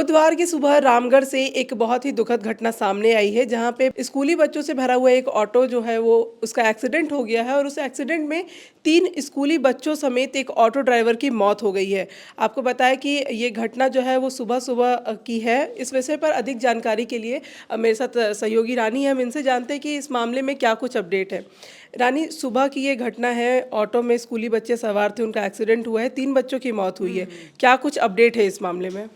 बुधवार की सुबह रामगढ़ से एक बहुत ही दुखद घटना सामने आई है, जहां पे स्कूली बच्चों से भरा हुआ एक ऑटो जो है वो उसका एक्सीडेंट हो गया है और उस एक्सीडेंट में 3 स्कूली बच्चों समेत एक ऑटो ड्राइवर की मौत हो गई है। आपको बताया कि ये घटना जो है वो सुबह सुबह की है। इस विषय पर अधिक जानकारी के लिए मेरे साथ सहयोगी रानी है, हम इनसे जानते हैं कि इस मामले में क्या कुछ अपडेट है। रानी, सुबह की ये घटना है, ऑटो में स्कूली बच्चे सवार थे, उनका एक्सीडेंट हुआ है, 3 बच्चों की मौत हुई है। क्या कुछ अपडेट है इस मामले में?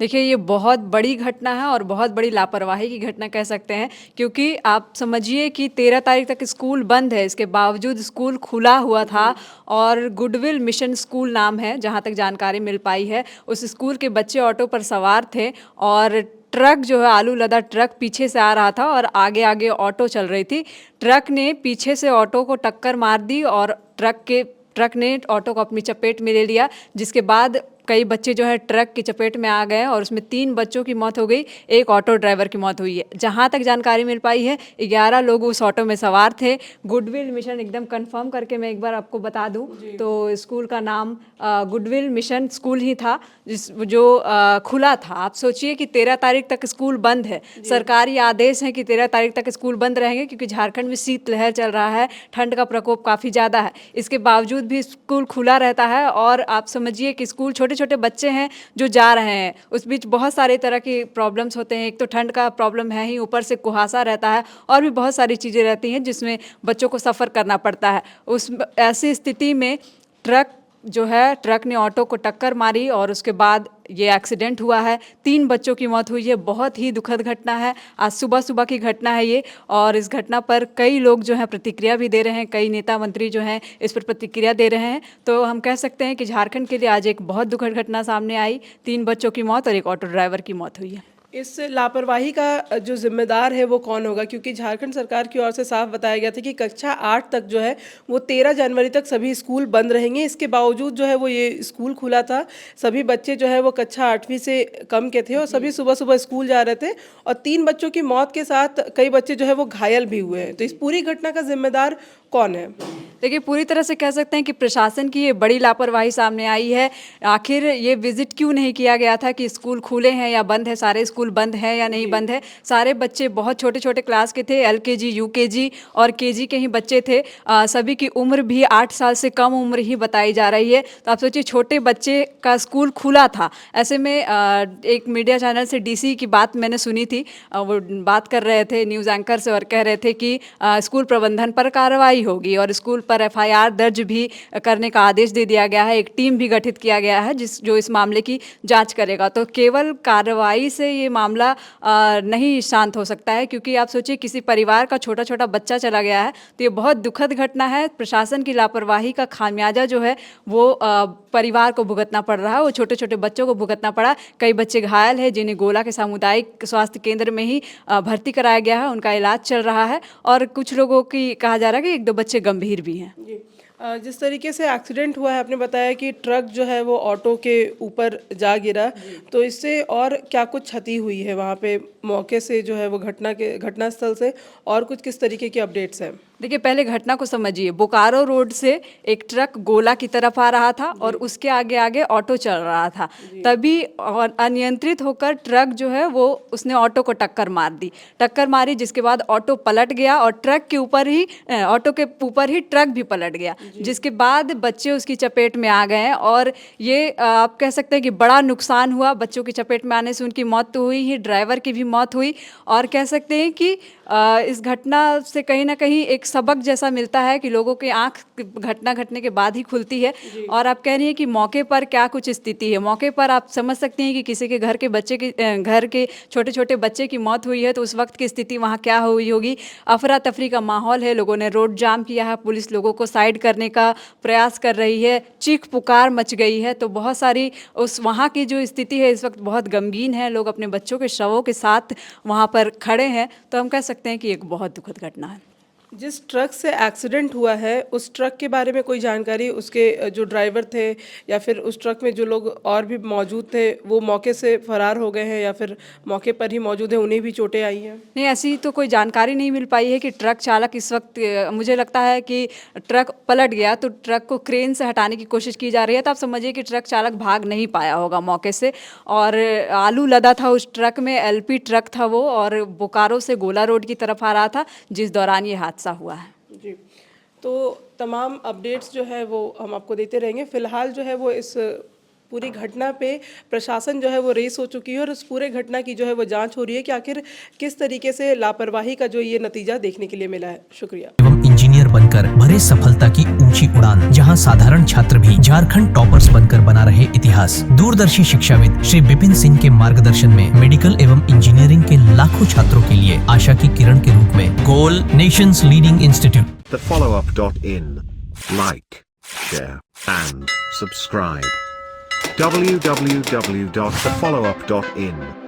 देखिए, ये बहुत बड़ी घटना है और बहुत बड़ी लापरवाही की घटना कह सकते हैं, क्योंकि आप समझिए कि 13 तारीख तक स्कूल बंद है, इसके बावजूद स्कूल खुला हुआ था और गुडविल मिशन स्कूल नाम है, जहाँ तक जानकारी मिल पाई है। उस स्कूल के बच्चे ऑटो पर सवार थे और ट्रक जो है, आलू लदा ट्रक पीछे से आ रहा था और आगे आगे ऑटो चल रही थी। ट्रक ने पीछे से ऑटो को टक्कर मार दी और ट्रक ने ऑटो को अपनी चपेट में ले लिया, जिसके बाद कई बच्चे जो है ट्रक की चपेट में आ गए और उसमें 3 बच्चों की मौत हो गई, एक ऑटो ड्राइवर की मौत हुई है। जहाँ तक जानकारी मिल पाई है, 11 लोग उस ऑटो में सवार थे। गुडविल मिशन एकदम कंफर्म करके मैं एक बार आपको बता दूं तो स्कूल का नाम गुडविल मिशन स्कूल ही था, जो खुला था। आप सोचिए कि 13 तारीख तक स्कूल बंद है, सरकारी आदेश है कि 13 तारीख तक स्कूल बंद रहेंगे, क्योंकि झारखंड में शीतलहर चल रहा है, ठंड का प्रकोप काफ़ी ज़्यादा है। इसके बावजूद भी स्कूल खुला रहता है और आप समझिए कि स्कूल छोटे छोटे बच्चे हैं जो जा रहे हैं, उस बीच बहुत सारे तरह की प्रॉब्लम्स होते हैं। एक तो ठंड का प्रॉब्लम है ही, ऊपर से कुहासा रहता है और भी बहुत सारी चीज़ें रहती हैं जिसमें बच्चों को सफ़र करना पड़ता है। उस ऐसी स्थिति में ट्रक ने ऑटो को टक्कर मारी और उसके बाद ये एक्सीडेंट हुआ है। 3 बच्चों की मौत हुई है। बहुत ही दुखद घटना है। आज सुबह सुबह की घटना है ये, और इस घटना पर कई लोग जो हैं प्रतिक्रिया भी दे रहे हैं, कई नेता मंत्री जो हैं इस पर प्रतिक्रिया दे रहे हैं। तो हम कह सकते हैं कि झारखंड के लिए आज एक बहुत दुखद घटना सामने आई। 3 बच्चों की मौत और एक ऑटो ड्राइवर की मौत हुई है। इस लापरवाही का जो जिम्मेदार है वो कौन होगा? क्योंकि झारखंड सरकार की ओर से साफ बताया गया था कि कक्षा 8 तक जो है वो 13 जनवरी तक सभी स्कूल बंद रहेंगे। इसके बावजूद जो है वो ये स्कूल खुला था। सभी बच्चे जो है वो कक्षा 8वीं से कम के थे और सभी सुबह सुबह स्कूल जा रहे थे और 3 बच्चों की मौत के साथ कई बच्चे जो है वो घायल भी हुए हैं। तो इस पूरी घटना का जिम्मेदार कौन है? देखिए, पूरी तरह से कह सकते हैं कि प्रशासन की ये बड़ी लापरवाही सामने आई है। आखिर ये विजिट क्यों नहीं किया गया था कि स्कूल खुले हैं या बंद है, सारे स्कूल बंद हैं या नहीं बंद है। सारे बच्चे बहुत छोटे छोटे क्लास के थे, LKG UKG और KG के ही बच्चे थे। सभी की उम्र भी 8 साल से कम उम्र ही बताई जा रही है। तो आप सोचिए, छोटे बच्चे का स्कूल खुला था। ऐसे में एक मीडिया चैनल से DC की बात मैंने सुनी थी। वो बात कर रहे थे न्यूज़ एंकर से और कह रहे थे कि स्कूल प्रबंधन पर कार्रवाई होगी और स्कूल पर FIR दर्ज भी करने का आदेश दे दिया गया है। एक टीम भी गठित किया गया है जो इस मामले की जांच करेगा। तो केवल कार्रवाई से ये मामला नहीं शांत हो सकता है, क्योंकि आप सोचिए किसी परिवार का छोटा छोटा बच्चा चला गया है, तो ये बहुत दुखद घटना है। प्रशासन की लापरवाही का खामियाजा जो है वो परिवार को भुगतना पड़ रहा है, वो छोटे छोटे बच्चों को भुगतना पड़ा। कई बच्चे घायल हैं जिन्हें गोला के सामुदायिक स्वास्थ्य केंद्र में ही भर्ती कराया गया है, उनका इलाज चल रहा है। और कुछ लोगों की कहा जा रहा है कि 1-2 बच्चे गंभीर भी हैं। जी। जिस तरीके से एक्सीडेंट हुआ है, आपने बताया कि ट्रक जो है वो ऑटो के ऊपर जा गिरा, तो इससे और क्या कुछ क्षति हुई है वहाँ पे मौके से जो है वो घटनास्थल से, और कुछ किस तरीके की अपडेट्स हैं? देखिए, पहले घटना को समझिए। बोकारो रोड से एक ट्रक गोला की तरफ आ रहा था और उसके आगे आगे ऑटो चल रहा था। तभी और अनियंत्रित होकर ट्रक जो है वो उसने ऑटो को टक्कर मारी, जिसके बाद ऑटो पलट गया और ऑटो के ऊपर ही ट्रक भी पलट गया, जिसके बाद बच्चे उसकी चपेट में आ गए। और ये आप कह सकते हैं कि बड़ा नुकसान हुआ। बच्चों की चपेट में आने से उनकी मौत तो हुई ही, ड्राइवर की भी मौत हुई। और कह सकते हैं कि इस घटना से कहीं ना कहीं एक सबक जैसा मिलता है कि लोगों की आंख घटना घटने के बाद ही खुलती है। और आप कह रही हैं कि मौके पर क्या कुछ स्थिति है। मौके पर आप समझ सकते हैं कि किसी के घर के छोटे छोटे बच्चे की मौत हुई है, तो उस वक्त की स्थिति वहाँ क्या हुई होगी। अफरा तफरी का माहौल है, लोगों ने रोड जाम किया है, पुलिस लोगों को साइड करने का प्रयास कर रही है, चीख पुकार मच गई है। तो बहुत सारी उस वहाँ की जो स्थिति है इस वक्त बहुत गमगीन है। लोग अपने बच्चों के शवों के साथ वहाँ पर खड़े हैं। तो हम कह सकते हैं कि एक बहुत दुखद घटना है। जिस ट्रक से एक्सीडेंट हुआ है उस ट्रक के बारे में कोई जानकारी, उसके जो ड्राइवर थे या फिर उस ट्रक में जो लोग और भी मौजूद थे वो मौके से फरार हो गए हैं या फिर मौके पर ही मौजूद हैं, उन्हें भी चोटें आई हैं? नहीं, ऐसी तो कोई जानकारी नहीं मिल पाई है कि ट्रक चालक इस वक्त मुझे लगता है कि ट्रक पलट गया तो ट्रक को क्रेन से हटाने की कोशिश की जा रही है, तो आप समझिए कि ट्रक चालक भाग नहीं पाया होगा मौके से। और आलू लदा था उस ट्रक में, एलपी ट्रक था वो, और बोकारो से गोला रोड की तरफ आ रहा था जिस दौरान ये हादसा हुआ है। जी, तो तमाम अपडेट्स जो है वो हम आपको देते रहेंगे। फ़िलहाल जो है वो इस पूरी घटना पे प्रशासन जो है वो रेस हो चुकी है और उस पूरे घटना की जो है वो जांच हो रही है कि आखिर किस तरीके से लापरवाही का जो ये नतीजा देखने के लिए मिला है। शुक्रिया। एवं इंजीनियर बनकर भरे सफलता की ऊंची उड़ान, जहां साधारण छात्र भी झारखंड टॉपर्स बनकर बना रहे इतिहास। दूरदर्शी शिक्षाविद श्री विपिन सिंह के मार्गदर्शन में मेडिकल एवं इंजीनियरिंग के लाखों छात्रों के लिए आशा की किरण के रूप में गोल nations leading institute. thefollowup.in. Like, share, and subscribe. www.thefollowup.in